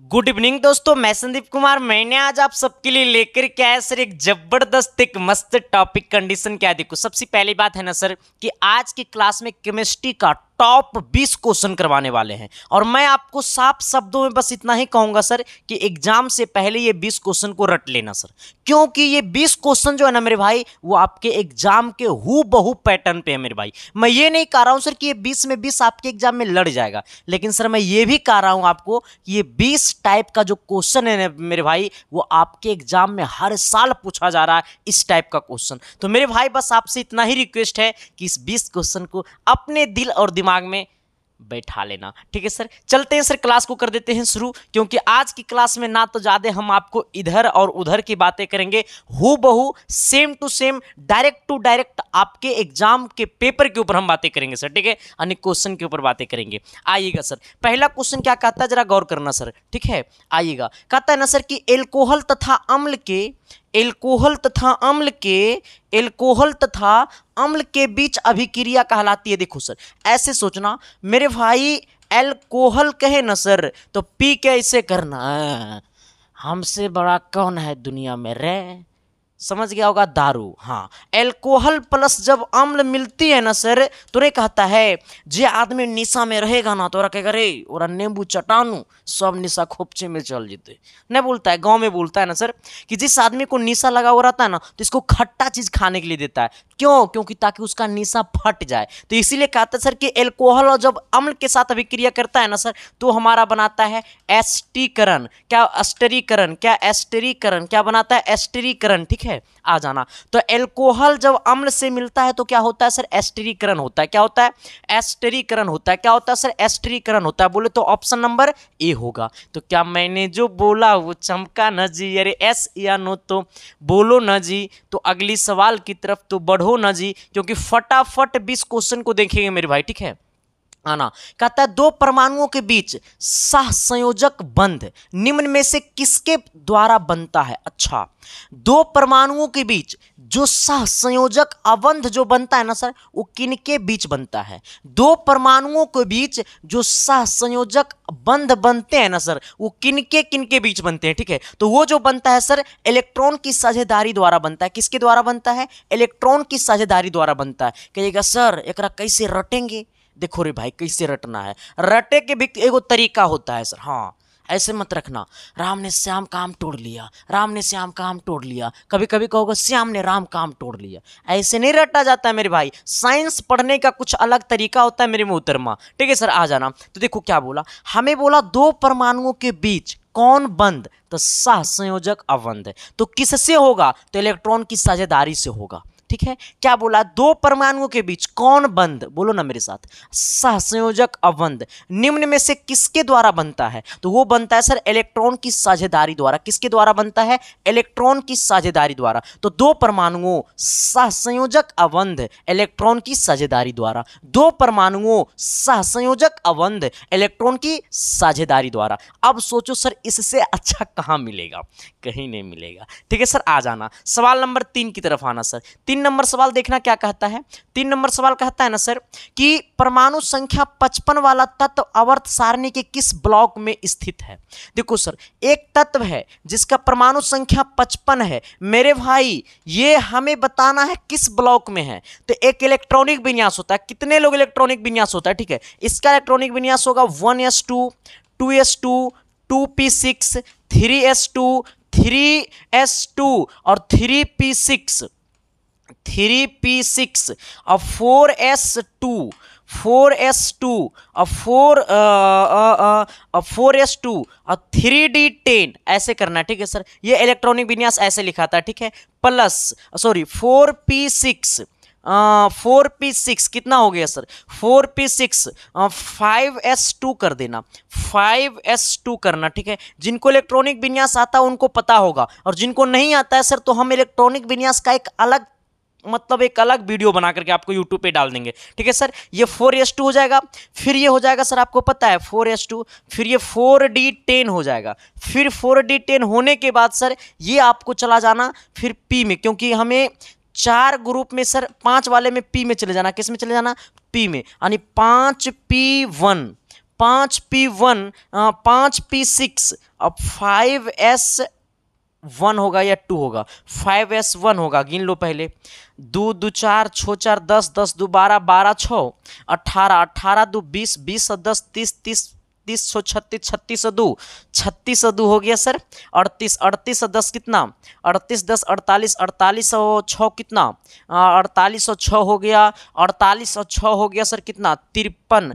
Good evening दोस्तों, मैं संदीप कुमार। मैंने आज आप सबके लिए लेकर के आया सर एक जबरदस्त एक मस्त टॉपिक। कंडीशन क्या देखो, सबसे पहली बात है ना सर कि आज की क्लास में केमिस्ट्री का टॉप 20 क्वेश्चन करवाने वाले हैं और मैं आपको साफ शब्दों में बस इतना ही कहूंगा सर कि एग्जाम से पहले ये 20 क्वेश्चन को रट लेना सर, क्योंकि ये 20 क्वेश्चन जो है ना मेरे भाई वो आपके एग्जाम के हूबहू पैटर्न पे है मेरे भाई। मैं ये नहीं कह रहा हूं सर कि ये 20 में 20 आपके एग्जाम में लड़ जाएगा, लेकिन सर मैं ये भी कह रहा हूं आपको कि ये 20 टाइप का जो क्वेश्चन है मेरे भाई वो आपके एग्जाम में हर साल पूछा जा रहा है इस टाइप का क्वेश्चन। तो मेरे भाई बस आपसे इतना ही रिक्वेस्ट है कि इस 20 क्वेश्चन को अपने दिल और दिमाग में बैठा लेना, ठीक है सर। चलते हैं सर, क्लास को कर देते हैं शुरू, क्योंकि आज की क्लास में ना तो ज्यादा हम आपको इधर और उधर की बातें करेंगे, हूबहू same to same direct to direct आपके एग्जाम के पेपर के ऊपर हम बातें करेंगे सर, ठीक है। अनेक क्वेश्चन के ऊपर बातें करेंगे। आइएगा सर, पहला क्वेश्चन क्या कहता है जरा गौर करना सर, ठीक है। आइएगा, कहता है ना सर कि एल्कोहल तथा अम्ल के बीच अभिक्रिया कहलाती है। देखो सर, ऐसे सोचना मेरे भाई, एल्कोहल कहे ना सर तो पी के ऐसे करना, हमसे बड़ा कौन है दुनिया में रे, समझ गया होगा, दारू। हाँ, एल्कोहल प्लस जब अम्ल मिलती है ना सर तो रे कहता है जे आदमी निशा में रहेगा ना तो रखेगा रे और नींबू चटानू सब निशा खोपचे में चल जीते, नहीं बोलता है, गांव में बोलता है ना सर कि जिस आदमी को निशा लगा हुआ रहता है ना तो इसको खट्टा चीज खाने के लिए देता है। क्यों? क्योंकि ताकि उसका निशा फट जाए। तो इसीलिए कहता है सर कि एल्कोहल और जब अम्ल के साथ अभिक्रिया करता है ना सर तो हमारा बनाता है एस्टीकरण। क्या एस्टरीकरण? क्या बनाता है? एस्टरीकरण, ठीक है। आ जाना, तो एल्कोहल जब अम्ल से मिलता है तो क्या होता है सर? एस्टरीकरण होता है। क्या होता है? एस्टरीकरण होता है। क्या होता है सर? एस्टरीकरण होता है। बोले तो ऑप्शन नंबर ए होगा। तो क्या मैंने जो बोला वो चमका न जी? अरे एस या नो तो बोलो न जी। तो अगली सवाल की तरफ तो बढ़ो न जी, क्योंकि फटाफट 20 क्वेश्चन को देखेंगे मेरे भाई, ठीक है। आना, कहता है दो परमाणुओं के बीच सहसंयोजक बंध निम्न में से किसके द्वारा बनता है? अच्छा, दो परमाणुओं के बीच जो सहसंयोजक अबंध जो बनता है ना सर वो किनके बीच बनता है? दो परमाणुओं के बीच जो सहसंयोजक बंध बनते हैं ना सर वो किनके किनके बीच बनते हैं, ठीक है। तो वो जो बनता है सर इलेक्ट्रॉन की साझेदारी द्वारा बनता है। किसके द्वारा बनता है? इलेक्ट्रॉन की साझेदारी द्वारा बनता है। कहिएगा सर एकरा कैसे रटेंगे? देखो रे भाई, कैसे रटना है, रटे के भी एगो तरीका होता है सर। हाँ, ऐसे मत रखना राम ने श्याम का आम तोड़ लिया, राम ने श्याम का आम तोड़ लिया, कभी कभी कहोगे श्याम ने राम का आम तोड़ लिया। ऐसे नहीं रटा जाता है मेरे भाई, साइंस पढ़ने का कुछ अलग तरीका होता है मेरे मोहतरमा, ठीक है सर। आ जाना, तो देखो क्या बोला हमें, बोला दो परमाणुओं के बीच कौन बंध? तो सहसंयोजक अबंध। तो किससे होगा? तो इलेक्ट्रॉन की साझेदारी से होगा, ठीक है। क्या बोला? दो परमाणुओं के बीच कौन बंध? बोलो ना मेरे साथ, सहसंयोजक अबंध निम्न में से किसके द्वारा बनता है? तो वो बनता है सर इलेक्ट्रॉन की साझेदारी द्वारा। किसके द्वारा बनता है? इलेक्ट्रॉन की साझेदारी द्वारा। तो दो परमाणुओं सहसंयोजक अबंध इलेक्ट्रॉन की साझेदारी द्वारा, दो परमाणुओं सहसंयोजक अबंध इलेक्ट्रॉन की साझेदारी द्वारा। अब सोचो सर इससे अच्छा कहां मिलेगा? कहीं नहीं मिलेगा, ठीक है सर। आ जाना, सवाल नंबर 3 की तरफ आना सर। 3 नंबर सवाल देखना क्या कहता है। 3 नंबर सवाल कहता है ना सर कि परमाणु संख्या 55 वाला तत्व आवर्त सारणी के किस ब्लॉक में स्थित है? देखो सर, एक तत्व है जिसका परमाणु संख्या 55 है मेरे भाई, ये हमें बताना है किस ब्लॉक में है। तो एक इलेक्ट्रॉनिक विन्यास होता है, कितने लोग इलेक्ट्रॉनिक विन्यास होता है, ठीक है। इसका इलेक्ट्रॉनिक विन्यास होगा 1s2 2s2 2p6 3s2 3s2 और 3p6 और 4s2 और 4s2 और 3d10 ऐसे करना है, ठीक है सर। ये इलेक्ट्रॉनिक विन्यास ऐसे लिखा था, ठीक है। प्लस सॉरी 4p6 कितना हो गया सर? 4p6 5s2 कर देना, 5s2 करना, ठीक है। जिनको इलेक्ट्रॉनिक विन्यास आता है उनको पता होगा, और जिनको नहीं आता है सर तो हम इलेक्ट्रॉनिक विन्यास का एक अलग एक अलग वीडियो बना करके आपको YouTube पे डाल देंगे, ठीक है सर। ये 4s2 हो जाएगा, फिर ये हो जाएगा सर आपको पता है 4s2, फिर ये 4d10 हो जाएगा, फिर 4d10 होने के बाद सर ये आपको चला जाना फिर P में, क्योंकि हमें 4 ग्रुप में सर 5 वाले में P में चले जाना। किस में चले जाना? P में, यानी 5p1 5p1 5p6 अब 5s1 होगा या 2 होगा, 5s1 होगा, गिन लो पहले, 2 2 4 6 4 10 10 2 12 12 6 18 18 2 20 20 और 10 30 30 30 36 36 2 36 2 हो गया सर, 38 38 और 10 कितना, 38 10 48 48 और 6 कितना, 48 और 6 हो गया, 48 और 6 हो गया सर कितना 53,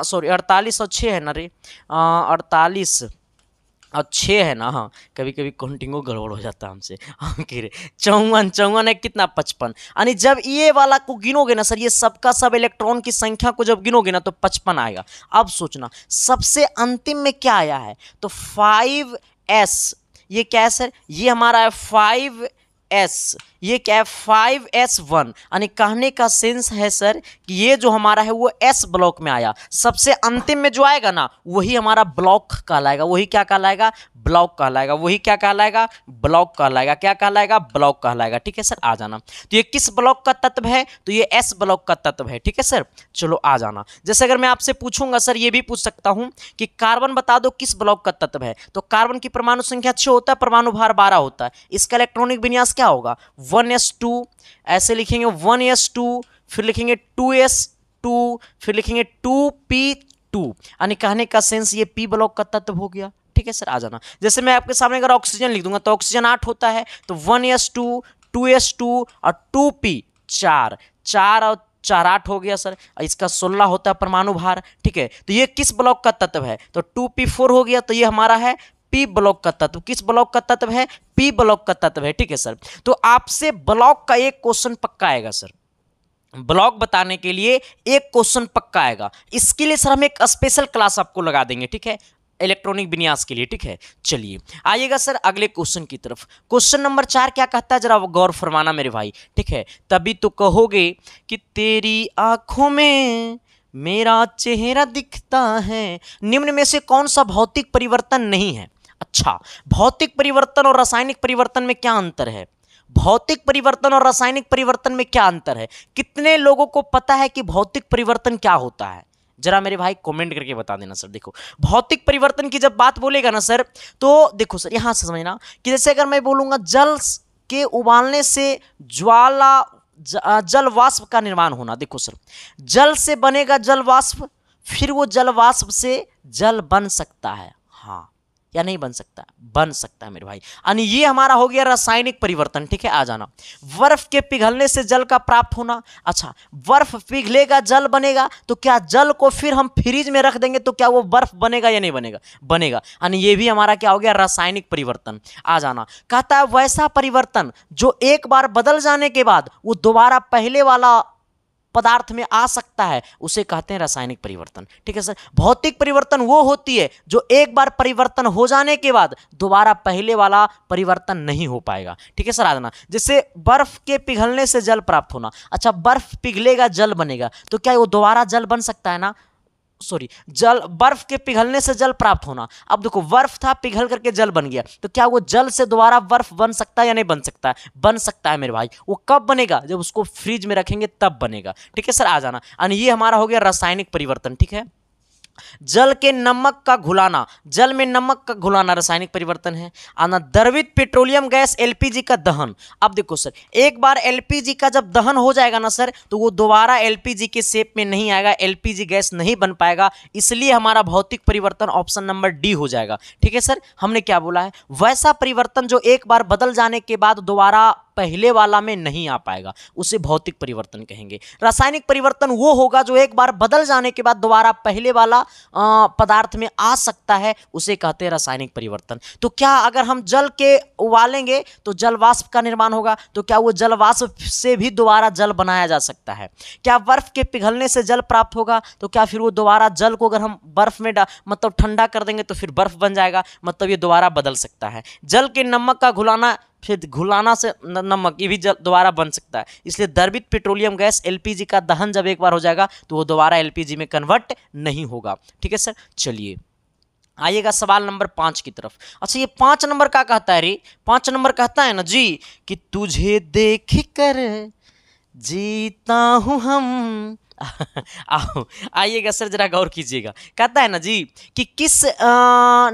सॉरी 48 और 6 है ना रे, 48 और 6 है ना, हाँ कभी कभी काउंटिंगो गड़बड़ हो जाता है हमसे, हाँ रे 54 54 है कितना 55, यानी जब ये वाला को गिनोगे ना सर, ये सबका सब इलेक्ट्रॉन की संख्या को जब गिनोगे ना तो 55 आएगा। अब सोचना सबसे अंतिम में क्या आया है, तो 5s, ये क्या है सर, ये हमारा है 5s, ये क्या है 5s1, यानी कहने का सेंस है सर कि ये जो हमारा है वो s ब्लॉक में आया, सबसे अंतिम में जो आएगा ना वही हमारा ब्लॉक कहलाएगा, वही क्या कहलाएगा, ब्लॉक कहलाएगा, वही क्या कहलाएगा, ब्लॉक कहलाएगा, क्या कहलाएगा, ब्लॉक कहलाएगा। ठीक है सर, आ जाना। तो ये किस ब्लॉक का तत्व है, तो ये s ब्लॉक का तत्व है। ठीक है सर, चलो आ जाना। जैसे अगर मैं आपसे पूछूंगा सर, ये भी पूछ सकता हूं कि कार्बन बता दो किस ब्लॉक का तत्व है, तो कार्बन की परमाणु संख्या 6 होता है, परमाणु भार 12 होता है, इसका इलेक्ट्रॉनिक विन्यास क्या होगा, 1s2, ऐसे लिखेंगे 1s2, फिर लिखेंगे 2s2, फिर लिखेंगे 2p2, यानी कहने का सेंस ये p ब्लॉक का तत्व हो गया। ठीक है सर, आ जाना। जैसे मैं आपके सामने अगर ऑक्सीजन लिख दूंगा तो ऑक्सीजन 8 होता है, तो 1s2, 2s2 और 2p 4, 4 और 4 8 हो गया सर, इसका 16 होता है परमाणु भार। ठीक है, तो ये किस ब्लॉक का तत्व है, तो 2p4 हो गया, तो ये हमारा है पी ब्लॉक का तत्व। किस ब्लॉक का तत्व है, पी ब्लॉक का तत्व है। ठीक है सर, तो आपसे ब्लॉक का एक क्वेश्चन पक्का आएगा सर, ब्लॉक बताने के लिए एक क्वेश्चन पक्का आएगा, इसके लिए सर हम एक स्पेशल क्लास आपको लगा देंगे। ठीक है, इलेक्ट्रॉनिक विन्यास के लिए। ठीक है, चलिए आइएगा सर अगले क्वेश्चन की तरफ। क्वेश्चन नंबर 4 क्या कहता है, जरा गौर फरमाना मेरे भाई। ठीक है, तभी तो कहोगे कि तेरी आंखों में मेरा चेहरा दिखता है, निम्न में से कौन सा भौतिक परिवर्तन नहीं है। अच्छा, भौतिक परिवर्तन और रासायनिक परिवर्तन में क्या अंतर है, भौतिक परिवर्तन और रासायनिक परिवर्तन में क्या अंतर है, कितने लोगों को पता है कि भौतिक परिवर्तन क्या होता है, जरा मेरे भाई कमेंट करके बता देना सर। देखो, भौतिक परिवर्तन की जब बात बोलेगा ना सर, तो देखो सर यहां से समझना कि जैसे अगर मैं बोलूंगा जल के उबालने से जल वाष्प का निर्माण होना, देखो सर जल से बनेगा जल वाष्प, फिर वो जल वाष्प से जल बन सकता है, हाँ या नहीं बन सकता, बन सकता है मेरे भाई, यानी ये हमारा हो गया रासायनिक परिवर्तन। ठीक है, आ जाना। बर्फ के पिघलने से जल का प्राप्त होना, अच्छा बर्फ पिघलेगा जल बनेगा, तो क्या जल को फिर हम फ्रिज में रख देंगे तो क्या वो बर्फ बनेगा या नहीं बनेगा, बनेगा, यानी ये भी हमारा क्या हो गया, रासायनिक परिवर्तन। आ जाना। कहता है वैसा परिवर्तन जो एक बार बदल जाने के बाद वो दोबारा पहले वाला पदार्थ में आ सकता है, उसे कहते हैं रासायनिक परिवर्तन। ठीक है सर, भौतिक परिवर्तन वो होती है जो एक बार परिवर्तन हो जाने के बाद दोबारा पहले वाला परिवर्तन नहीं हो पाएगा। ठीक है सर, आ जाना। जैसे बर्फ के पिघलने से जल प्राप्त होना, अच्छा बर्फ पिघलेगा जल बनेगा, तो क्या वो दोबारा जल बन सकता है ना, सॉरी जल, बर्फ के पिघलने से जल प्राप्त होना। अब देखो बर्फ था, पिघल करके जल बन गया, तो क्या वो जल से दोबारा बर्फ बन सकता है या नहीं बन सकता है, बन सकता है मेरे भाई। वो कब बनेगा, जब उसको फ्रिज में रखेंगे तब बनेगा। ठीक है सर, आ जाना। यानी ये हमारा हो गया रासायनिक परिवर्तन। ठीक है, जल के नमक का घुलाना, जल में नमक का घुलाना रासायनिक परिवर्तन है। आना द्रवित पेट्रोलियम गैस एलपीजी का दहन। अब देखो सर, एक बार एलपीजी का जब दहन हो जाएगा ना सर, तो वो दोबारा एलपीजी के शेप में नहीं आएगा, एलपीजी गैस नहीं बन पाएगा, इसलिए हमारा भौतिक परिवर्तन ऑप्शन नंबर डी हो जाएगा। ठीक है सर, हमने क्या बोला है, वैसा परिवर्तन जो एक बार बदल जाने के बाद दोबारा पहले वाला में नहीं आ पाएगा, उसे भौतिक परिवर्तन कहेंगे। रासायनिक परिवर्तन वो होगा जो एक बार बदल जाने के बाद दोबारा पहले वाला पदार्थ में आ सकता है, उसे कहते हैं रासायनिक परिवर्तन। तो क्या अगर हम जल के उबालेंगे तो जल वाष्प का निर्माण होगा, तो क्या वो जल वाष्प से भी दोबारा जल बनाया जा सकता है। क्या बर्फ के पिघलने से जल प्राप्त होगा, तो क्या फिर वो दोबारा जल को अगर हम बर्फ में मतलब ठंडा कर देंगे तो फिर बर्फ बन जाएगा, मतलब ये दोबारा बदल सकता है। जल के नमक का घुलाना, फिर घुलाना से नमक, ये भी दोबारा बन सकता है, इसलिए द्रवित पेट्रोलियम गैस एलपीजी का दहन जब एक बार हो जाएगा तो वो दोबारा एलपीजी में कन्वर्ट नहीं होगा। ठीक है सर, चलिए आइएगा सवाल नंबर 5 की तरफ। अच्छा, ये 5 नंबर का कहता है रे, 5 नंबर कहता है ना जी कि तुझे देख कर जीता हूं हम, आओ आइएगा सर, जरा गौर कीजिएगा। कहता है ना जी कि किस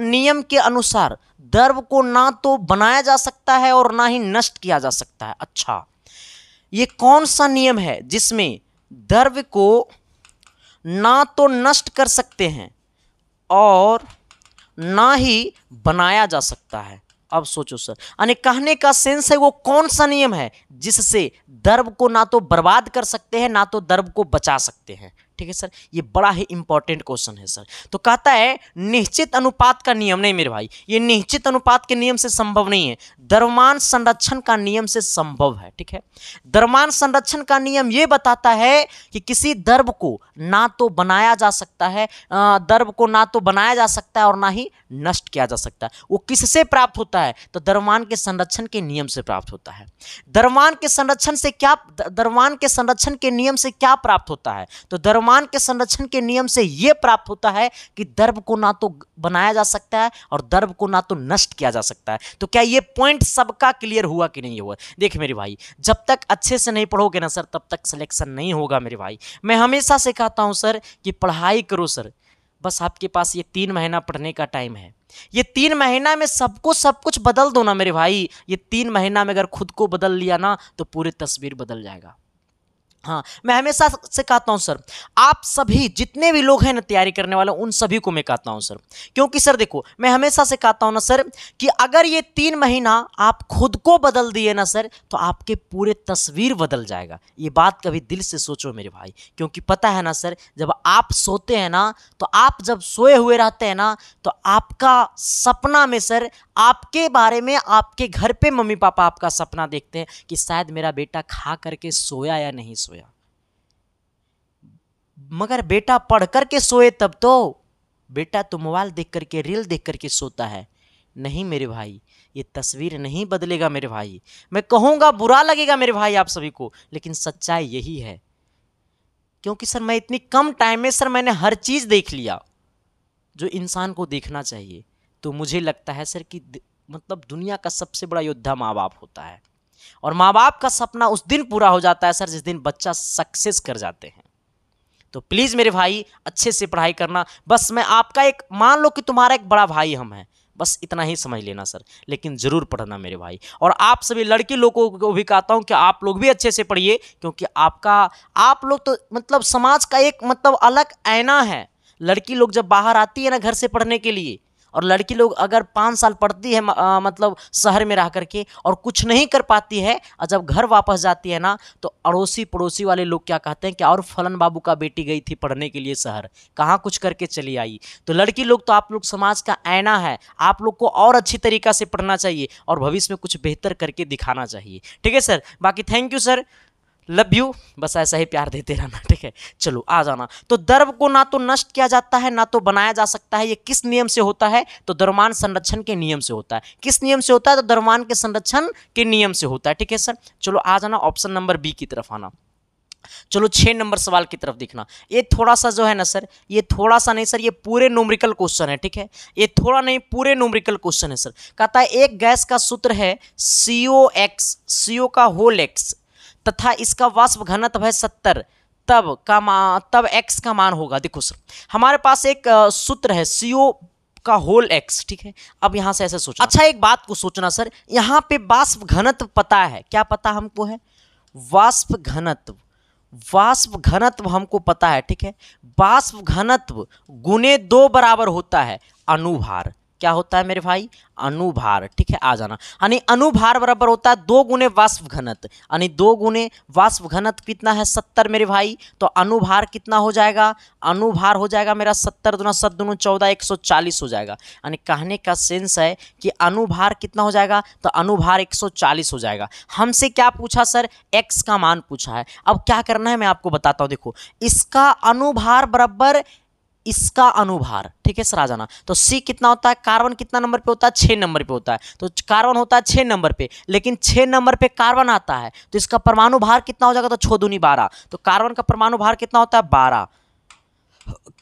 नियम के अनुसार द्रव को ना तो बनाया जा सकता है और ना ही नष्ट किया जा सकता है। अच्छा, ये कौन सा नियम है जिसमें द्रव को ना तो नष्ट कर सकते हैं और ना ही बनाया जा सकता है? अब सोचो सर, यानी कहने का सेंस है वो कौन सा नियम है जिससे द्रव को ना तो बर्बाद कर सकते हैं ना तो द्रव को बचा सकते हैं। ठीक है सर, ये बड़ा ही इंपॉर्टेंट क्वेश्चन है सर। तो कहता है निश्चित अनुपात का नियम। नहीं मेरे भाई, ये निश्चित अनुपात के नियम से संभव नहीं है, द्रव्यमान संरक्षण का नियम से संभव है। ठीक है, द्रव्यमान संरक्षण का नियम ये बताता है कि किसी द्रव को ना तो बनाया जा सकता है, द्रव को ना तो बनाया जा सकता है और ना ही नष्ट किया जा सकता है। वो किससे प्राप्त होता है? तो द्रव्यमान के संरक्षण के नियम से प्राप्त होता है। द्रव्यमान के संरक्षण से क्या, द्रव्यमान के संरक्षण के नियम से क्या प्राप्त होता है? तो द्रव्यमान के संरक्षण के नियम से यह प्राप्त होता है कि द्रव को ना तो बनाया जा सकता है और द्रव को ना तो नष्ट किया जा सकता है। तो क्या ये पॉइंट सबका क्लियर हुआ कि नहीं हुआ? देख मेरे भाई, जब तक अच्छे से नहीं पढ़ोगे ना सर, तब तक सिलेक्शन नहीं होगा मेरे भाई। मैं हमेशा से कहता हूं सर कि पढ़ाई करो सर, बस आपके पास ये 3 महीना पढ़ने का टाइम है। ये 3 महीना में सब कुछ बदल दो ना मेरे भाई। ये 3 महीना में अगर खुद को बदल लिया ना तो पूरी तस्वीर बदल जाएगा। हाँ, मैं हमेशा से कहता हूं सर, आप सभी जितने भी लोग हैं ना तैयारी करने वाले, उन सभी को मैं कहता हूं सर, क्योंकि सर देखो, मैं हमेशा से कहता हूं ना सर कि अगर ये 3 महीना आप खुद को बदल दिए ना सर, तो आपके पूरे तस्वीर बदल जाएगा। ये बात कभी दिल से सोचो मेरे भाई, क्योंकि पता है ना सर, जब आप सोते हैं ना, तो आप जब सोए हुए रहते हैं ना, तो आपका सपना में सर, आपके बारे में, आपके घर पे मम्मी पापा आपका सपना देखते हैं कि शायद मेरा बेटा खा करके सोया या नहीं सोया। मगर बेटा पढ़ करके सोए तब तो, बेटा तो मोबाइल देख करके, रील देख करके सोता है। नहीं मेरे भाई, ये तस्वीर नहीं बदलेगा मेरे भाई। मैं कहूँगा बुरा लगेगा मेरे भाई आप सभी को, लेकिन सच्चाई यही है। क्योंकि सर मैं इतनी कम टाइम में सर मैंने हर चीज़ देख लिया जो इंसान को देखना चाहिए। तो मुझे लगता है सर कि मतलब दुनिया का सबसे बड़ा योद्धा माँ बाप होता है, और माँ बाप का सपना उस दिन पूरा हो जाता है सर जिस दिन बच्चा सक्सेस कर जाते हैं। तो प्लीज़ मेरे भाई अच्छे से पढ़ाई करना। बस मैं आपका एक, मान लो कि तुम्हारा एक बड़ा भाई हम हैं, बस इतना ही समझ लेना सर, लेकिन ज़रूर पढ़ना मेरे भाई। और आप सभी लड़की लोगों को भी कहता हूँ कि आप लोग भी अच्छे से पढ़िए, क्योंकि आप लोग तो मतलब समाज का एक मतलब अलग आईना है। लड़की लोग जब बाहर आती है ना घर से पढ़ने के लिए, और लड़की लोग अगर 5 साल पढ़ती है मतलब शहर में रह करके और कुछ नहीं कर पाती है, और जब घर वापस जाती है ना, तो अड़ोसी पड़ोसी वाले लोग क्या कहते हैं कि और फलन बाबू का बेटी गई थी पढ़ने के लिए शहर, कहाँ कुछ करके चली आई। तो लड़की लोग तो आप लोग समाज का आईना है, आप लोग को और अच्छी तरीक़ा से पढ़ना चाहिए और भविष्य में कुछ बेहतर करके दिखाना चाहिए। ठीक है सर, बाकी thank you sir, love you, बस ऐसा ही प्यार देते रहना। ठीक है, चलो आ जाना। तो द्रव को ना तो नष्ट किया जाता है ना तो बनाया जा सकता है। ये किस नियम से होता है? तो द्रव्यमान संरक्षण के नियम से होता है। किस नियम से होता है? तो द्रव्यमान के संरक्षण के नियम से होता है। ठीक है सर, चलो आ जाना, ऑप्शन नंबर बी की तरफ आना। चलो 6 नंबर सवाल की तरफ देखना। ये थोड़ा सा जो है ना सर, ये थोड़ा सा नहीं सर, ये पूरे न्यूमेरिकल क्वेश्चन है। ठीक है, ये थोड़ा नहीं, पूरे न्यूमेरिकल क्वेश्चन है सर। कहता है एक गैस का सूत्र है COX, CO का होल x, तथा इसका वाष्प घनत्व है 70, तब x का मान होगा। देखो सर, हमारे पास एक सूत्र है CO का होल x। ठीक है, अब यहां से ऐसे सोचना। अच्छा, एक बात को सोचना सर, यहां पे वाष्प घनत्व पता है, क्या पता हमको है? वाष्प घनत्व, वाष्प घनत्व हमको पता है। ठीक है, वाष्प घनत्व गुने 2 बराबर होता है अनुभार। क्या होता है मेरे भाई? अनुभार। ठीक है, आ जाना, यानी अनुभार बराबर होता है 2 गुने वाष्प घनत्व, यानी 2 गुने वाष्प घनत्व कितना है? 70 मेरे भाई। तो अनुभार कितना हो जाएगा? अनुभार हो जाएगा मेरा 70 दूना 7 दूना 14, 140 हो जाएगा। यानी कहने का सेंस है कि अनुभार कितना हो जाएगा? तो अनुभार 140 हो जाएगा। हमसे क्या पूछा सर? x का मान पूछा है। अब क्या करना है मैं आपको बताता हूँ। देखो, इसका अनुभार बराबर इसका अनुभार। ठीक है सर, आ जाना। तो C कितना होता है? कार्बन कितना नंबर पे होता है? 6 नंबर पे होता है। तो कार्बन होता है 6 नंबर पे, लेकिन 6 नंबर पे कार्बन आता है, तो इसका परमाणु भार कितना हो जाएगा? तो 6 दूनी 12। तो कार्बन का परमाणु भार कितना होता है? 12।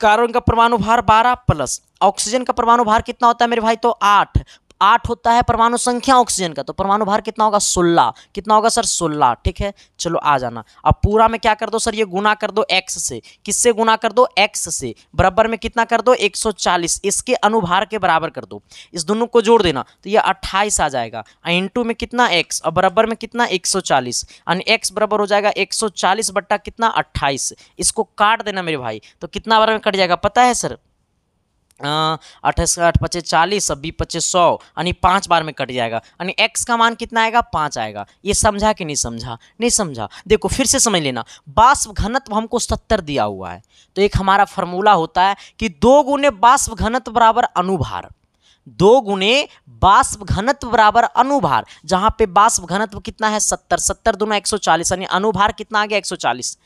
कार्बन का परमाणु भार 12 प्लस ऑक्सीजन का परमाणु भार कितना होता है मेरे भाई? तो 8। 8 होता है परमाणु संख्या ऑक्सीजन का, तो परमाणु भार कितना होगा 16, कितना होगा सर 16, ठीक है। चलो आ जाना, अब पूरा में क्या कर दो सर, ये गुना कर दो x से, किससे गुना कर दो x से, बराबर में कितना कर दो 140, इसके अनुभार के बराबर कर दो, इस दोनों को जोड़ देना तो ये 28 आ जाएगा, इंटू में कितना x और बराबर में कितना 140, यानी x बराबर हो जाएगा 140 बट्टा कितना 28, इसको काट देना मेरे भाई, तो कितना बार में कट जाएगा पता है सर, 28 8 5 40, 20 25 100, यानी 5 बार में कट जाएगा, यानी x का मान कितना आएगा 5 आएगा। ये समझा कि नहीं समझा, नहीं समझा, देखो फिर से समझ लेना, बाष्प घनत्व हमको 70 दिया हुआ है, तो एक हमारा फॉर्मूला होता है कि 2 गुने बाष्प घनत्व बराबर अनुभार, 2 गुने बाष्प घनत्व बराबर अनुभार, जहां पे बाष्प घनत्व कितना है 70, 70 दूना 140, यानी अनुभार कितना आ गया 140,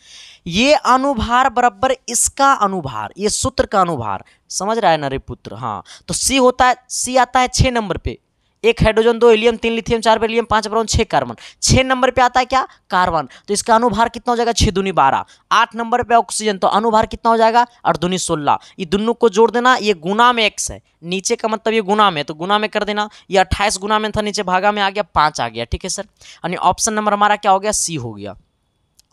ये अनुभार बराबर इसका अनुभार, ये सूत्र का अनुभार, समझ रहा है ना रे पुत्र। हाँ तो C होता है, C आता है 6 नंबर पे, 1 hydrogen 2 helium 3 lithium 4 beryllium 5 boron 6 carbon, 6 number पे आता है क्या कार्बन, तो इसका अनुभार कितना हो जाएगा 6 दूनी 12, 8 नंबर पे ऑक्सीजन, तो अनुभार कितना हो जाएगा 8 दूनी 16, ये दोनों को जोड़ देना, ये गुना में x है, नीचे का मतलब ये गुना में, तो गुना में कर देना, ये 28 गुना में था, नीचे भागा में आ गया 5 आ गया, ठीक है सर, यानी ऑप्शन नंबर हमारा क्या हो गया C हो गया।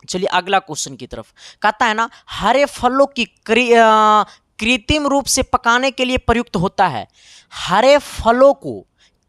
चलिए अगला क्वेश्चन की तरफ, कहता है ना हरे फलों की कृत्रिम रूप से पकाने के लिए प्रयुक्त होता है, हरे फलों को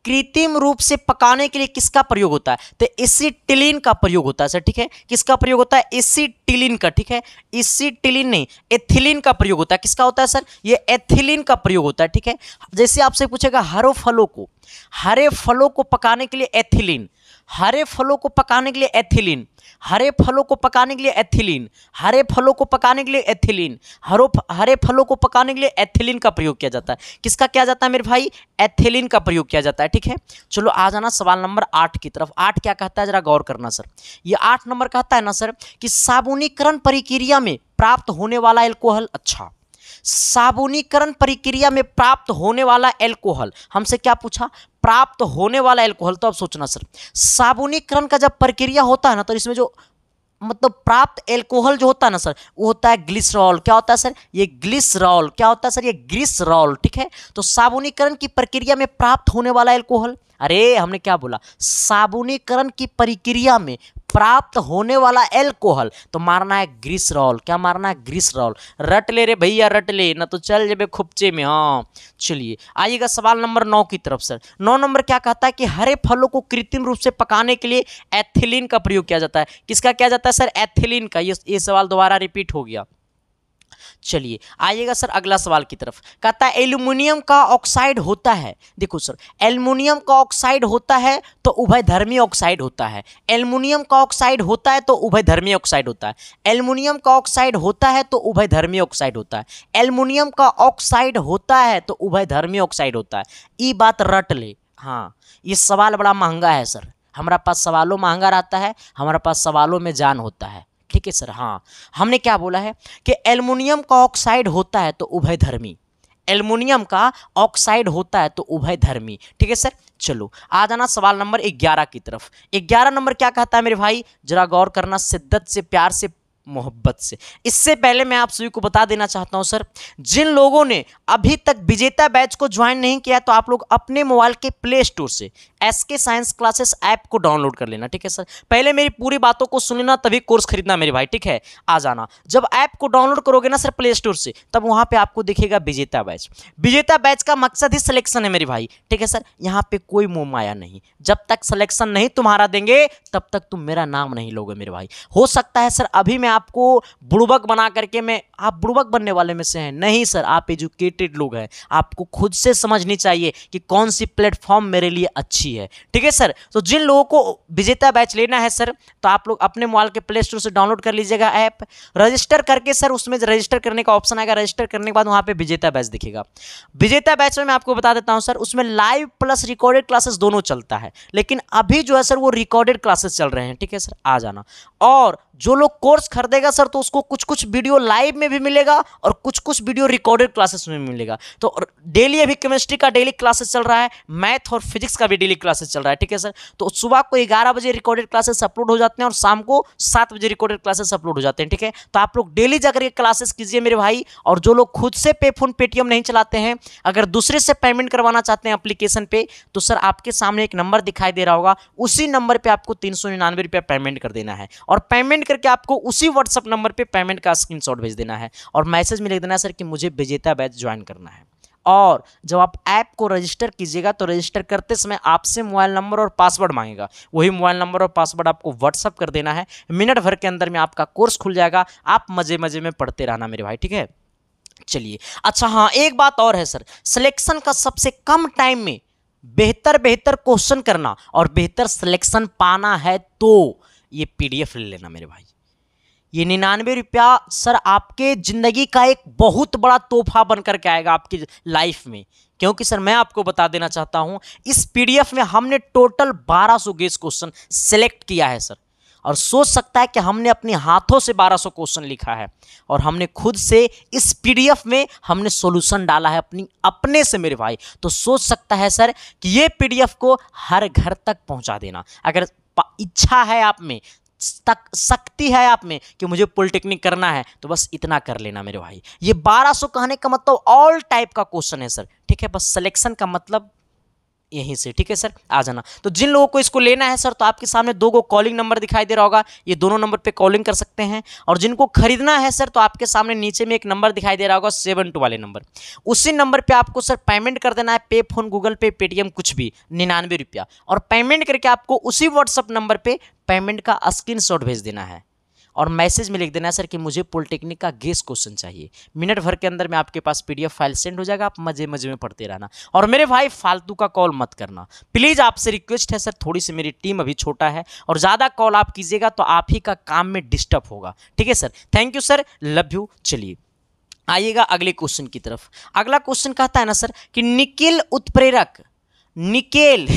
कृत्रिम रूप से पकाने के लिए किसका प्रयोग होता है, तो एसिटिलीन का प्रयोग होता है सर, ठीक है, किसका प्रयोग होता है एसिटिलीन का, ठीक है, एसिटिलीन नहीं एथिलीन का प्रयोग होता है, किसका होता है सर, ये एथिलीन का प्रयोग होता है, ठीक है। जैसे आपसे पूछेगा हरे फलों को पकाने के लिए एथिलीन, हरे फलों को पकाने के लिए एथिलीन, हरे फलों को पकाने के लिए एथिलीन, हरे फलों को पकाने के लिए एथिलीन, हरे फलों को पकाने के लिए एथिलीन का प्रयोग किया जाता है, किसका किया जाता है मेरे भाई एथिलीन का प्रयोग किया जाता है, ठीक है। चलो आ जाना सवाल नंबर 8 की तरफ, 8 क्या कहता है जरा गौर करना सर, ये 8 नंबर कहता है ना सर कि साबुनीकरण प्रक्रिया में प्राप्त होने वाला एल्कोहल, अच्छा साबुनीकरण प्रक्रिया में प्राप्त होने वाला एल्कोहल, हमसे क्या पूछा प्राप्त होने वाला एल्कोहल, तो अब सोचना सर साबुनीकरण का जब प्रक्रिया होता है ना, तो इसमें जो मतलब प्राप्त एल्कोहल जो होता है ना सर, वो होता है ग्लिसरॉल, क्या होता है सर ये ग्लिसरॉल, क्या होता है सर ये ग्लिसरॉल, ठीक है। तो साबुनीकरण की प्रक्रिया में प्राप्त होने वाला एल्कोहल, अरे हमने क्या बोला साबुनीकरण की प्रक्रिया में प्राप्त होने वाला एल्कोहल, तो मारना है ग्लिसरॉल, क्या मारना है ग्लिसरॉल, रट ले रे भैया रट ले ना तो चल जेबे खुपचे में। हाँ चलिए आइएगा सवाल नंबर 9 की तरफ सर, 9 नंबर क्या कहता है कि हरे फलों को कृत्रिम रूप से पकाने के लिए एथिलीन का प्रयोग किया जाता है, किसका किया जाता है सर एथिलीन का, ये सवाल दोबारा रिपीट हो गया। चलिए आइएगा सर अगला सवाल की तरफ, कहता है एल्युमिनियम का ऑक्साइड होता है, देखो सर एल्युमिनियम का ऑक्साइड होता है तो उभयधर्मी ऑक्साइड होता है, एल्युमिनियम का ऑक्साइड होता है तो उभयधर्मी ऑक्साइड होता है, एल्युमिनियम का ऑक्साइड होता है तो उभयधर्मी ऑक्साइड होता है, एल्युमिनियम का ऑक्साइड होता है तो उभयधर्मी ऑक्साइड होता है, ये बात रट ले। हाँ ये सवाल बड़ा महंगा है सर, हमारा पास सवालों महंगा रहता है, हमारे पास सवालों में जान होता है, ठीक है सर। हाँ हमने क्या बोला है कि एल्युमिनियम का ऑक्साइड होता है तो उभयधर्मी, एल्युमिनियम का ऑक्साइड होता है तो उभयधर्मी, ठीक है सर। चलो आ जाना सवाल नंबर 11 की तरफ, 11 नंबर क्या कहता है मेरे भाई, जरा गौर करना शिद्दत से प्यार से मोहब्बत से। इससे पहले मैं आप सभी को बता देना चाहता हूं सर, जिन लोगों ने अभी तक विजेता बैच को ज्वाइन नहीं किया तो आप लोग अपने मोबाइल के प्ले स्टोर से SK साइंस क्लासेस ऐप को डाउनलोड कर लेना, ठीक है सर। पहले मेरी पूरी बातों को सुन लेना तभी कोर्स खरीदना मेरे भाई, ठीक है। आ जाना, जब ऐप को डाउनलोड करोगे ना सर प्ले स्टोर से, तब वहां पे आपको दिखेगा विजेता बैच। विजेता बैच का मकसद ही सिलेक्शन है मेरे भाई, ठीक है सर। यहाँ पे कोई मोह माया नहीं, जब तक सिलेक्शन नहीं तुम्हारा देंगे तब तक तुम मेरा नाम नहीं लोगे मेरे भाई। हो सकता है सर अभी मैं आपको बुड़बक बना करके आप बुड़बक बनने वाले में से हैं, नहीं सर आप एजुकेटेड लोग हैं, आपको खुद से समझनी चाहिए कि कौन सी प्लेटफॉर्म मेरे लिए अच्छी है, ठीक है सर। तो जिन लोगों को विजेता बैच लेना है सर, तो आप लोग अपने मोबाइल के प्ले स्टोर से डाउनलोड कर लीजिएगा ऐप, रजिस्टर करके सर उसमें रजिस्टर करने का ऑप्शन आएगा, रजिस्टर करने के बाद वहां पे विजेता बैच दिखेगा। विजेता बैच में मैं आपको बता देता हूं सर, उसमें लाइव प्लस रिकॉर्डेड क्लासेस दोनों चलता है, लेकिन अभी जो है सर वो रिकॉर्डेड क्लासेस चल रहे हैं, ठीक है सर। आ जाना, और जो लोग कोर्स खरीदेगा सर तो उसको कुछ कुछ वीडियो लाइव में भी मिलेगा और कुछ कुछ वीडियो रिकॉर्डेड क्लासेस में मिलेगा। तो डेली अभी केमिस्ट्री का डेली क्लासेस चल रहा है, मैथ और फिजिक्स का भी डेली क्लासेस चल रहा है, ठीक है सर। तो सुबह को 11 बजे रिकॉर्डेड क्लासेस अपलोड हो जाते हैं और शाम को 7 बजे रिकॉर्डेड क्लासेस अपलोड हो जाते हैं, ठीक है। तो आप लोग डेली जाकर के क्लासेस कीजिए मेरे भाई। और जो लोग खुद से पे फोन पेटीएम नहीं चलाते हैं, अगर दूसरे से पेमेंट करवाना चाहते हैं एप्लीकेशन पे, तो सर आपके सामने एक नंबर दिखाई दे रहा होगा, उसी नंबर पे आपको 399 रुपया पेमेंट कर देना है और पेमेंट करके आपको उसी व्हाट्सएप नंबर पे पेमेंट का स्क्रीनशॉट भेज देना है और मैसेज में लिख देना है सर कि मुझे विजेता बैच ज्वाइन करना है। और जब आप ऐप को रजिस्टर कीजिएगा तो रजिस्टर करते समय आपसे मोबाइल नंबर और पासवर्ड मांगेगा, वही मोबाइल नंबर और पासवर्ड आपको व्हाट्सअप कर देना है। मिनट भर के अंदर में आपका कोर्स खुल जाएगा, आप मजे मजे में पढ़ते रहना मेरे भाई, ठीक है। चलिए, अच्छा हाँ, एक बात और है सर, सिलेक्शन का सबसे कम टाइम में बेहतर बेहतर क्वेश्चन करना और बेहतर सिलेक्शन पाना है तो ये पीडीएफ ले लेना मेरे भाई। ये 99 रुपया सर आपके जिंदगी का एक बहुत बड़ा तोहफा बनकर के आएगा आपकी लाइफ में, क्योंकि सर मैं आपको बता देना चाहता हूं इस पीडीएफ में हमने टोटल 1200 गेस क्वेश्चन सेलेक्ट किया है सर। और सोच सकता है कि हमने अपने हाथों से 1200 क्वेश्चन लिखा है और हमने खुद से इस पीडीएफ में हमने सॉल्यूशन डाला है अपने से मेरे भाई। तो सोच सकता है सर कि ये पीडीएफ को हर घर तक पहुंचा देना। अगर इच्छा है आप में, शक्ति है आप में कि मुझे पॉलिटेक्निक करना है, तो बस इतना कर लेना मेरे भाई। ये 1200 कहने का मतलब ऑल टाइप का क्वेश्चन है सर, ठीक है। बस सिलेक्शन का मतलब यहीं से, ठीक है सर, आ जाना। तो जिन लोगों को इसको लेना है सर, तो आपके सामने 2 कॉलिंग नंबर दिखाई दे रहा होगा, ये दोनों नंबर पे कॉलिंग कर सकते हैं। और जिनको खरीदना है सर, तो आपके सामने नीचे में एक नंबर दिखाई दे रहा होगा 72 वाले नंबर, उसी नंबर पे आपको सर पेमेंट कर देना है, पे फोन, गूगल पे, पेटीएम, कुछ भी 99 रुपया। और पेमेंट करके आपको उसी व्हाट्सअप नंबर पे पेमेंट का स्क्रीनशॉट भेज देना है और मैसेज में लिख देना है सर कि मुझे पॉलिटेक्निक का गेस क्वेश्चन चाहिए। मिनट भर के अंदर में आपके पास पीडीएफ फाइल सेंड हो जाएगा, आप मजे मजे में पढ़ते रहना। और मेरे भाई फालतू का कॉल मत करना प्लीज़, आपसे रिक्वेस्ट है सर, थोड़ी सी मेरी टीम अभी छोटा है और ज़्यादा कॉल आप कीजिएगा तो आप ही का काम में डिस्टर्ब होगा, ठीक है sir. Thank you sir, love you. चलिए आइएगा अगले क्वेश्चन की तरफ। अगला क्वेश्चन कहता है ना सर कि निकेल उत्प्रेरक निकेल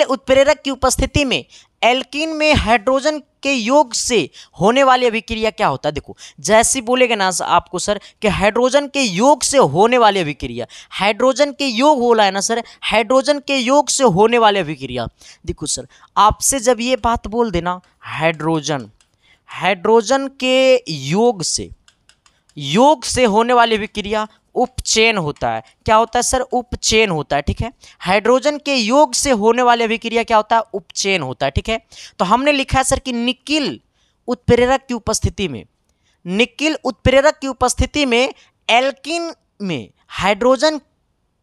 उत्प्रेरक की उपस्थिति में एल्कीन में हाइड्रोजन के योग से होने वाली अभिक्रिया क्या होता है। देखो जैसे बोलेगा ना आपको सर कि हाइड्रोजन के योग से होने वाली अभिक्रिया, हाइड्रोजन के योग होला है ना सर, हाइड्रोजन के योग से होने वाली अभिक्रिया। देखो सर आपसे जब ये बात बोल देना हाइड्रोजन के योग से होने वाली अभिक्रिया उपचयन होता है। क्या होता है सर? उपचयन होता है, ठीक है। हाइड्रोजन के योग से होने वाली अभिक्रिया क्या होता है? उपचयन होता है, ठीक है। तो हमने लिखा है सर कि निकेल उत्प्रेरक की उपस्थिति में एल्कीन में हाइड्रोजन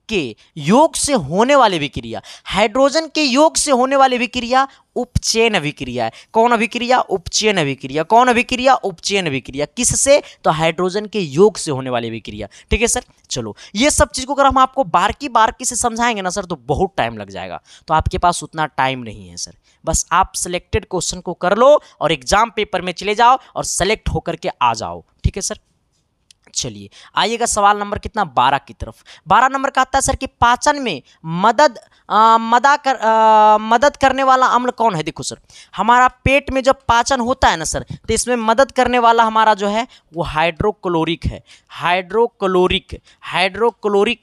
के योग से होने वाली अभिक्रिया, हाइड्रोजन के योग से होने वाली अभिक्रिया उपचयन अभिक्रिया है। कौन अभिक्रिया? उपचयन अभिक्रिया। कौन अभिक्रिया? उपचयन अभिक्रिया। किससे? तो हाइड्रोजन के योग से होने वाली अभिक्रिया, ठीक है सर। चलो ये सब चीज को अगर हम आपको बारीकी से समझाएंगे ना सर तो बहुत टाइम लग जाएगा, तो आपके पास उतना टाइम नहीं है सर। बस आप सिलेक्टेड क्वेश्चन को कर लो और एग्जाम पेपर में चले जाओ और सेलेक्ट होकर के आ जाओ, ठीक है सर। चलिए आइएगा सवाल नंबर कितना 12 की तरफ। 12 नंबर का आता है सर कि पाचन में मदद करने वाला अम्ल कौन है। देखो सर हमारा पेट में जब पाचन होता है ना सर तो इसमें मदद करने वाला हमारा जो है वो हाइड्रोक्लोरिक है। हाइड्रोक्लोरिक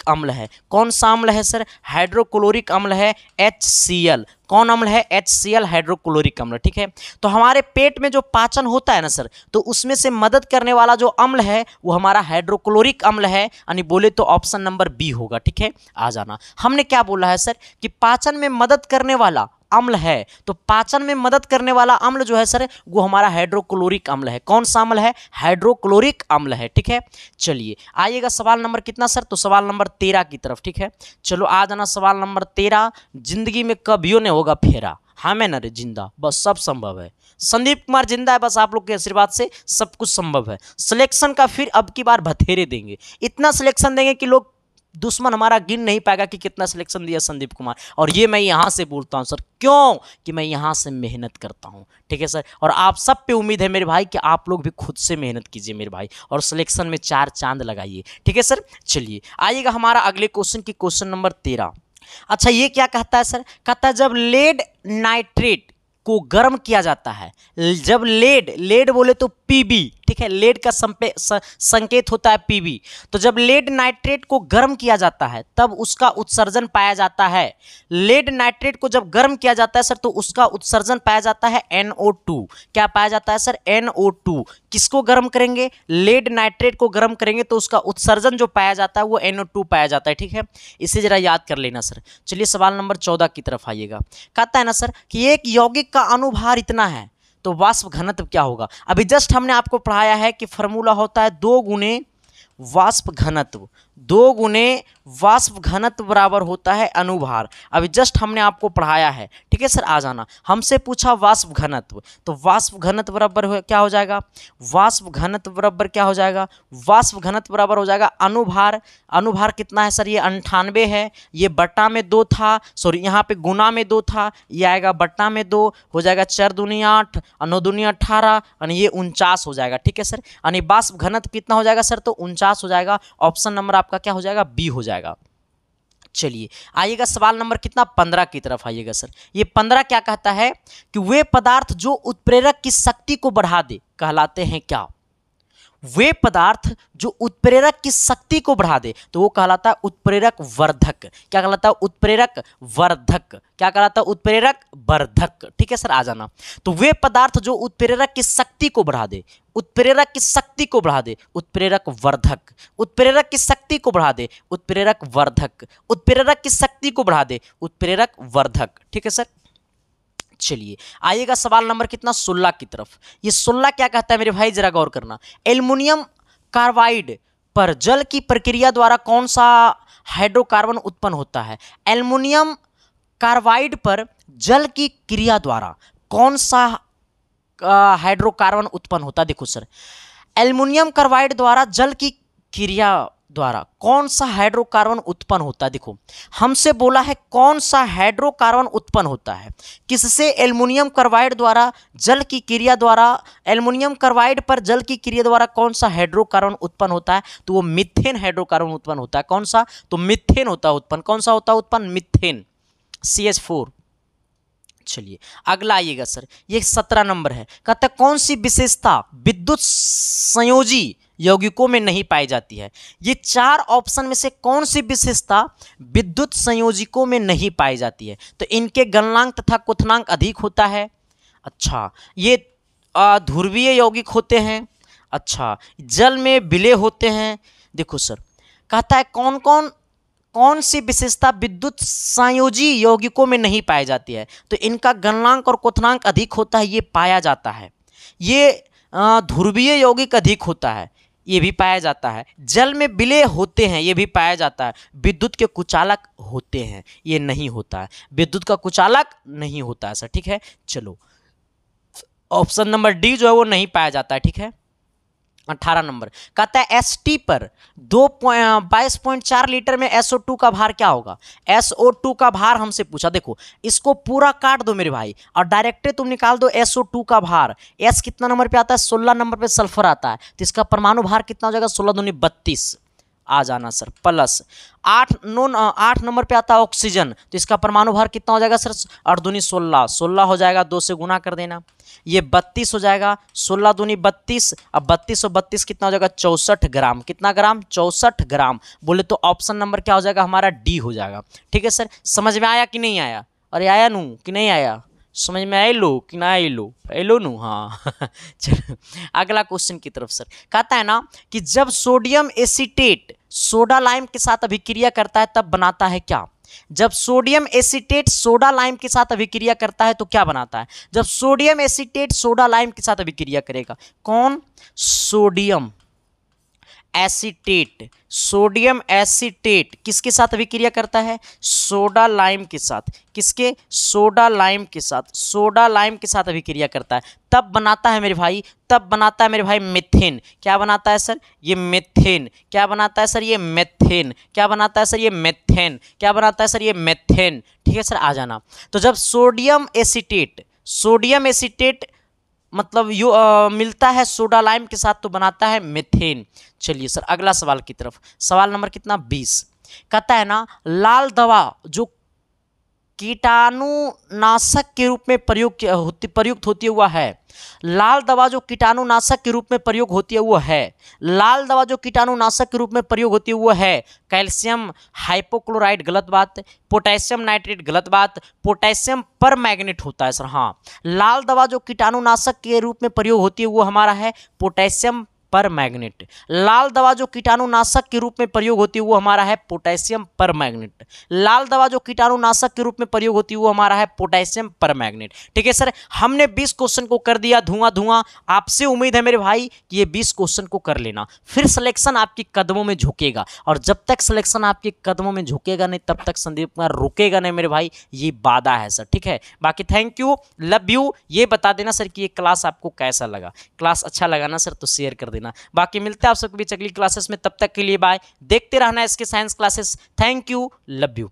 अम्ल है। कौन सा अम्ल है सर? हाइड्रोक्लोरिक अम्ल है HCl। कौन अम्ल है? HCl हाइड्रोक्लोरिक अम्ल, ठीक है। तो हमारे पेट में जो पाचन होता है ना सर तो उसमें से मदद करने वाला जो अम्ल है वो हमारा हाइड्रोक्लोरिक अम्ल है, यानी बोले तो ऑप्शन नंबर बी होगा, ठीक है। आ जाना। हमने क्या बोला है सर कि पाचन में मदद करने वाला अम्ल है, तो पाचन में मदद करने वाला अम्ल जो है सर वो हमारा हाइड्रोक्लोरिक अम्ल है। कौन सा अम्ल है? हाइड्रोक्लोरिक अम्ल है, ठीक है। चलिए आइएगा सवाल नंबर कितना सर? तो सवाल नंबर 13 की तरफ, ठीक है। चलो आ जाना सवाल नंबर 13। जिंदगी में कभियो नहीं होगा फेरा, हमें न रे जिंदा, बस सब संभव है। संदीप कुमार जिंदा है, बस आप लोग के आशीर्वाद से सब कुछ संभव है। सिलेक्शन का फिर अब की बार बथेरे देंगे, इतना सिलेक्शन देंगे कि लोग दुश्मन हमारा गिन नहीं पाएगा कि कितना सिलेक्शन दिया संदीप कुमार। और ये मैं यहाँ से बोलता हूँ सर, क्यों कि मैं यहाँ से मेहनत करता हूँ, ठीक है सर। और आप सब पे उम्मीद है मेरे भाई कि आप लोग भी खुद से मेहनत कीजिए मेरे भाई और सिलेक्शन में 4 चांद लगाइए, ठीक है सर। चलिए आइएगा हमारा अगले क्वेश्चन की, क्वेश्चन नंबर 13। अच्छा ये क्या कहता है सर? कहता है जब लेड नाइट्रेट को गर्म किया जाता है, जब लेड बोले तो पीबी, ठीक है, लेड का संकेत होता है पीबी। तो जब लेड नाइट्रेट को गर्म किया जाता है तब उसका उत्सर्जन पाया जाता है। लेड नाइट्रेट को जब गर्म किया जाता है सर तो उसका उत्सर्जन पाया जाता है NO2। क्या पाया जाता है सर? NO2। किसको गर्म करेंगे? लेड नाइट्रेट को गर्म करेंगे तो उसका उत्सर्जन जो पाया जाता है वो NO2 पाया जाता है, ठीक है। इसे जरा याद कर लेना सर। चलिए सवाल नंबर 14 की तरफ आइएगा। कहता है ना सर कि एक यौगिक का अनुभार इतना है तो वाष्प घनत्व क्या होगा? अभी जस्ट हमने आपको पढ़ाया है कि फॉर्मूला होता है 2 गुने वाष्प घनत्व, 2 गुने वाष्प घनत्व बराबर होता है अनुभार। अभी जस्ट हमने आपको पढ़ाया है, ठीक है सर। आ जाना, हमसे पूछा वाष्प घनत्व, तो वाष्प घनत्व बराबर क्या हो जाएगा? वाष्प घनत्व बराबर क्या हो जाएगा? वाष्प घनत्व बराबर हो जाएगा अनुभार। अनुभार कितना है सर? ये 98 है, ये बट्टा में 2 था, सॉरी यहाँ पे गुना में 2 था, ये आएगा बट्टा में 2, हो जाएगा 4 दूनी 8 और 9 दूनी 18 और ये 49 हो जाएगा, ठीक है सर। यानी वाष्प घनत्व कितना हो जाएगा सर? तो 49 हो जाएगा। ऑप्शन नंबर आपका क्या हो जाएगा? बी हो जाएगा। चलिए आइएगा सवाल नंबर कितना? 15 की तरफ आइएगा सर। ये 15 क्या कहता है कि वे पदार्थ जो उत्प्रेरक की शक्ति को बढ़ा दे कहलाते हैं क्या? वे पदार्थ जो उत्प्रेरक की शक्ति को बढ़ा दे तो वो कहलाता है उत्प्रेरक वर्धक। क्या कहलाता है? उत्प्रेरक वर्धक। क्या कहलाता है? उत्प्रेरक वर्धक, ठीक है सर। आ जाना, तो वे पदार्थ जो उत्प्रेरक की शक्ति को बढ़ा दे, उत्प्रेरक की शक्ति को बढ़ा दे, उत्प्रेरक वर्धक। उत्प्रेरक की शक्ति को बढ़ा दे, उत्प्रेरक वर्धक। उत्प्रेरक की शक्ति को बढ़ा दे, उत्प्रेरक वर्धक, ठीक है सर। चलिए आइएगा सवाल नंबर कितना? 16 की तरफ। ये 16 क्या कहता है मेरे भाई? जरा गौर करना। एल्युमिनियम कार्बाइड पर जल की प्रक्रिया द्वारा कौन सा हाइड्रोकार्बन उत्पन्न होता है? एल्युमिनियम कार्बाइड पर जल की क्रिया द्वारा कौन सा हाइड्रोकार्बन उत्पन्न होता है? देखो सर, एल्युमिनियम कार्बाइड द्वारा जल की क्रिया द्वारा कौन सा हाइड्रोकार्बन उत्पन्न होता है? देखो हमसे बोला है कौन सा हाइड्रोकार्बन उत्पन्न होता है, किससे? एल्युमिनियम कार्बाइड द्वारा जल की क्रिया द्वारा। एल्युमिनियम कार्बाइड पर जल की क्रिया द्वारा कौन सा हाइड्रोकार्बन उत्पन्न होता है? तो वो मीथेन हाइड्रोकार्बन उत्पन्न होता है। कौन सा? तो मीथेन होता है उत्पन्न। कौन सा होता है उत्पन्न? Methane, CH4। चलिए अगला आइएगा सर, ये 17 नंबर है। कहता है कौन सी विशेषता विद्युत संयोजी यौगिकों में नहीं पाई जाती है? ये 4 ऑप्शन में से कौन सी विशेषता विद्युत संयोजिकों में नहीं पाई जाती है? तो इनके गलनांक तथा क्वथनांक अधिक होता है। अच्छा, ये ध्रुवीय यौगिक होते हैं। अच्छा, जल में विलय होते हैं। देखो सर, कहता है कौन सी विशेषता विद्युत संयोजी यौगिकों में नहीं पाई जाती है? तो इनका गलनांक और क्वथनांक अधिक होता है, ये पाया जाता है। ये ध्रुवीय यौगिक अधिक होता है, ये भी पाया जाता है। जल में विलय होते हैं, ये भी पाया जाता है। विद्युत के कुचालक होते हैं, ये नहीं होता है। विद्युत का कुचालक नहीं होता है सर, ठीक है। चलो ऑप्शन नंबर डी जो है वो नहीं पाया जाता है, ठीक है। 18 नंबर कहता है ST पर 22.4 लीटर में SO2 का भार क्या होगा? SO2 का भार हमसे पूछा। देखो इसको पूरा काट दो मेरे भाई और डायरेक्टली तुम निकाल दो SO2 का भार। S कितना नंबर पे आता है? 16 नंबर पे सल्फर आता है, तो इसका परमाणु भार कितना हो जाएगा? 16 दूनी 32। आ जाना सर, प्लस 8 नंबर पे आता है ऑक्सीजन, तो इसका परमाणु भार कितना हो जाएगा सर? 8 दूनी 16, 16 हो जाएगा, 2 से गुना कर देना, ये 32 हो जाएगा। 16 दूनी 32, अब 32 और 32 कितना हो जाएगा? 64 ग्राम। कितना ग्राम? 64 ग्राम। बोले तो ऑप्शन नंबर क्या हो जाएगा हमारा? डी हो जाएगा, ठीक है सर। समझ में आया कि नहीं आया? अरे आया नू कि नहीं आया? समझ में आए लो कि ना आए लो? लो नू, हाँ। चलो अगला क्वेश्चन की तरफ सर। कहता है ना कि जब सोडियम एसीटेट सोडा लाइम के साथ अभिक्रिया करता है तब बनाता है क्या? जब सोडियम एसीटेट सोडा लाइम के साथ अभिक्रिया करता है तो क्या बनाता है? जब सोडियम एसीटेट सोडा लाइम के साथ अभिक्रिया करेगा, कौन? Sodium acetate. सोडियम एसीटेट किसके साथ अभिक्रिया करता है? सोडा लाइम के साथ। किसके? सोडा लाइम के साथ। सोडा लाइम के साथ अभिक्रिया करता है, तब बनाता है मेरे भाई, तब बनाता है मेरे भाई मीथेन। क्या बनाता है सर? ये मीथेन। क्या बनाता है सर? ये मीथेन। क्या बनाता है सर? ये मीथेन। क्या बनाता है सर? ये मीथेन, ठीक है सर। आ जाना, तो जब सोडियम एसीटेट मतलब मिलता है सोडा लाइम के साथ तो बनाता है मीथेन। चलिए सर अगला सवाल की तरफ। सवाल नंबर कितना? 20। कहता है ना लाल दवा जो कीटाणुनाशक के रूप में प्रयुक्त होती है वह है। लाल दवा जो कीटाणुनाशक के रूप में प्रयोग होती है वो है, लाल दवा जो कीटाणुनाशक के रूप में प्रयोग होती है वो है कैल्शियम हाइपोक्लोराइड, गलत बात। पोटेशियम नाइट्रेट, गलत बात। पोटेशियम परमैंगनेट होता है सर, हाँ। लाल दवा जो कीटाणुनाशक के रूप में प्रयोग होती है वो हमारा है पोटेशियम परमैंगनेट। लाल दवा जो कीटाणुनाशक के रूप में प्रयोग होती है वो हमारा है पोटेशियम परमैंगनेट। लाल दवा जो कीटाणुनाशक के रूप में प्रयोग होती है वो हमारा है पोटेशियम परमैंगनेट। ठीक है सर, हमने 20 क्वेश्चन को कर दिया धुआं धुआं। आपसे उम्मीद है मेरे भाई कि ये 20 क्वेश्चन को कर लेना, फिर सिलेक्शन आपके कदमों में झुकेगा। और जब तक सिलेक्शन आपके कदमों में झुकेगा नहीं तब तक संदीप कुमार रुकेगा नहीं मेरे भाई, ये वादा है सर। ठीक है, बाकी थैंक यू, लव यू। ये बता देना सर कि ये क्लास आपको कैसा लगा। क्लास अच्छा लगा ना सर तो शेयर कर देना। बाकी मिलते हैं आप सबके बीच अगली क्लासेस में, तब तक के लिए बाय। देखते रहना इसके science classes. Thank you, love you.